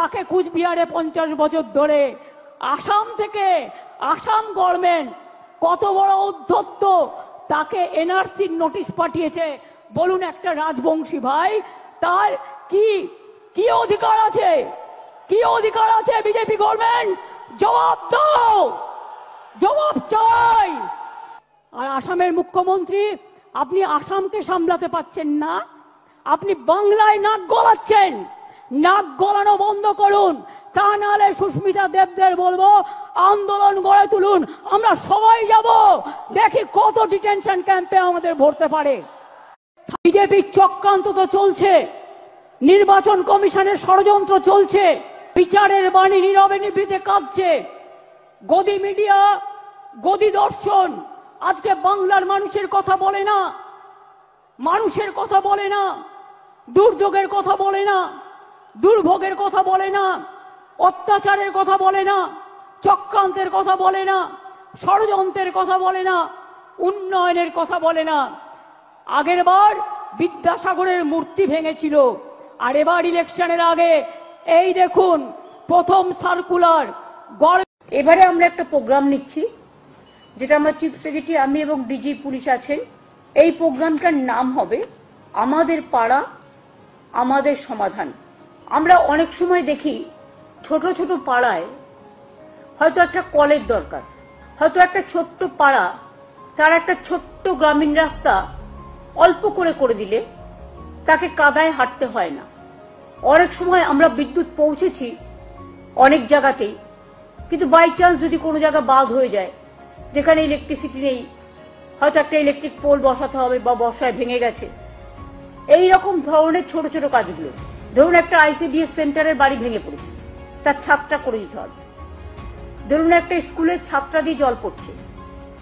থাকে কুচবিহারে 50 বছর ধরে। আসাম থেকে আসাম গভর্নমেন্ট কত বড় উদ্ধত্ত, তাকে এনআরসির নোটিশ পাঠিয়েছে। বলুন একটা রাজবংশী ভাই তার কি কি অধিকার আছে? কি অধিকার আছে বিজেপি গভর্নমেন্ট? জবাব দাও, জবাব চাই। আর আসামের মুখ্যমন্ত্রী, আপনি আসামকে সামলাতে পারছেন না, আপনি বাংলায় নাক গলাচ্ছেন। নাক গলানো বন্ধ করুন, তা নাহলে সুস্মিতা দেবদের বলবো আন্দোলন গড়ে তুলুন। আমরা সবাই যাব, দেখি কত ডিটেনশন ক্যাম্পে আমাদের ভরতে পারে। বিজেপির চক্রান্ত তো চলছে, নির্বাচন কমিশনের ষড়যন্ত্র চলছে, বিচারের বাণী নীরবে নিভৃতে কাঁদছে। গদি মিডিয়া, গদি দর্শন আজকে বাংলার মানুষের কথা বলে না, মানুষের কথা বলে না, দুর্যোগের কথা বলে না, দুর্ভোগের কথা বলে না, অত্যাচারের কথা বলে না, চক্রান্তের কথা বলে না, ষড়যন্ত্রের কথা বলে না, উন্নয়নের কথা বলে না। আগের বার বিদ্যাসাগরের মূর্তি ভেঙেছিল, আর এবার ইলেকশনের আগে এই দেখুন প্রথম সার্কুলার। এবারে আমরা একটা প্রোগ্রাম নিচ্ছি, যেটা আমরা চিফ সেক্রেটারি, আমি এবং ডিজি পুলিশ আছেন। এই প্রোগ্রামটার নাম হবে আমাদের পাড়া আমাদের সমাধান। আমরা অনেক সময় দেখি ছোট ছোট পাড়ায় হয়তো একটা কলের দরকার, হয়তো একটা ছোট্ট পাড়া, তার একটা ছোট্ট গ্রামীণ রাস্তা অল্প করে দিলে তাকে কাদায় হাঁটতে হয় না। অনেক সময় আমরা বিদ্যুৎ পৌঁছেছি অনেক জায়গাতেই, কিন্তু বাই চান্স যদি কোনো জায়গা বাদ হয়ে যায়, যেখানে ইলেকট্রিসিটি নেই, হয়তো একটা ইলেকট্রিক পোল বসাতে হবে বা বর্ষায় ভেঙে গেছে, এই রকম ধরনের ছোট ছোট কাজগুলো। ধরুন একটা আইসিডিএস সেন্টারের বাড়ি ভেঙে পড়েছে, তার ছাদটা করে দিতে হবে। ধরুন একটা স্কুলের ছাদটা দিয়ে জল পড়ছে,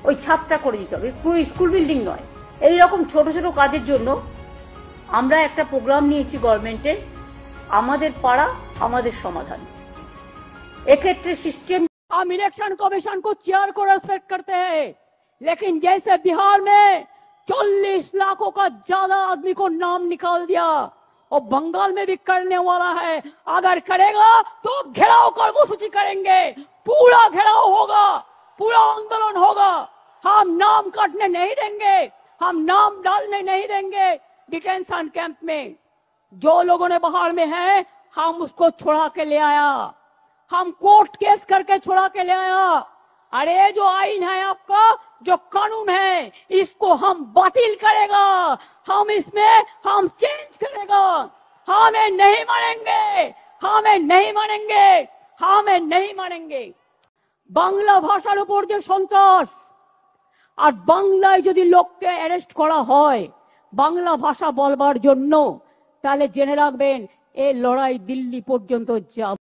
ওই ছাদটা করে দিতে হবে, পুরো স্কুল বিল্ডিং নয়। এইরকম ছোট ছোট কাজের জন্য আমরা একটা প্রোগ্রাম নিয়েছি গভর্নমেন্টের, আমাদের পাড়া আমাদের সমাধান। এক্ষেত্রে सिस्टम हम इलेक्शन कमीशन को चेयर को रेस्पेक्ट करते हैं, लेकिन जैसे बिहार में 40 लाखों का ज्यादा आदमी को नाम निकाल दिया, और बंगाल में भी करने वाला है। अगर करेगा तो घेराव कर्मसूची करेंगे, पूरा घेराव होगा, पूरा आंदोलन होगा। हम नाम काटने नहीं देंगे, हम नाम डालने नहीं देंगे डिटेंशन कैंप में। जो लोगों ने बाहर में है, हम उसको छुड़ा के ले आया, हम कोर्ट केस करके छुड़ा के ले आया। अरे जो आईन है आपका, जो कानून है, इसको हम बातिल करेगा, हम इसमें हम चेंज करेगा। हमें नहीं मानेंगे, हमें नहीं मानेंगे, हमें नहीं मानेंगे। বাংলা ভাষার উপর যে সন্ত্রাস, আর বাংলায় যদি লোককে অ্যারেস্ট করা হয় বাংলা ভাষা বলবার জন্য, তাহলে জেনে রাখবেন এই লড়াই দিল্লি পর্যন্ত যাবে।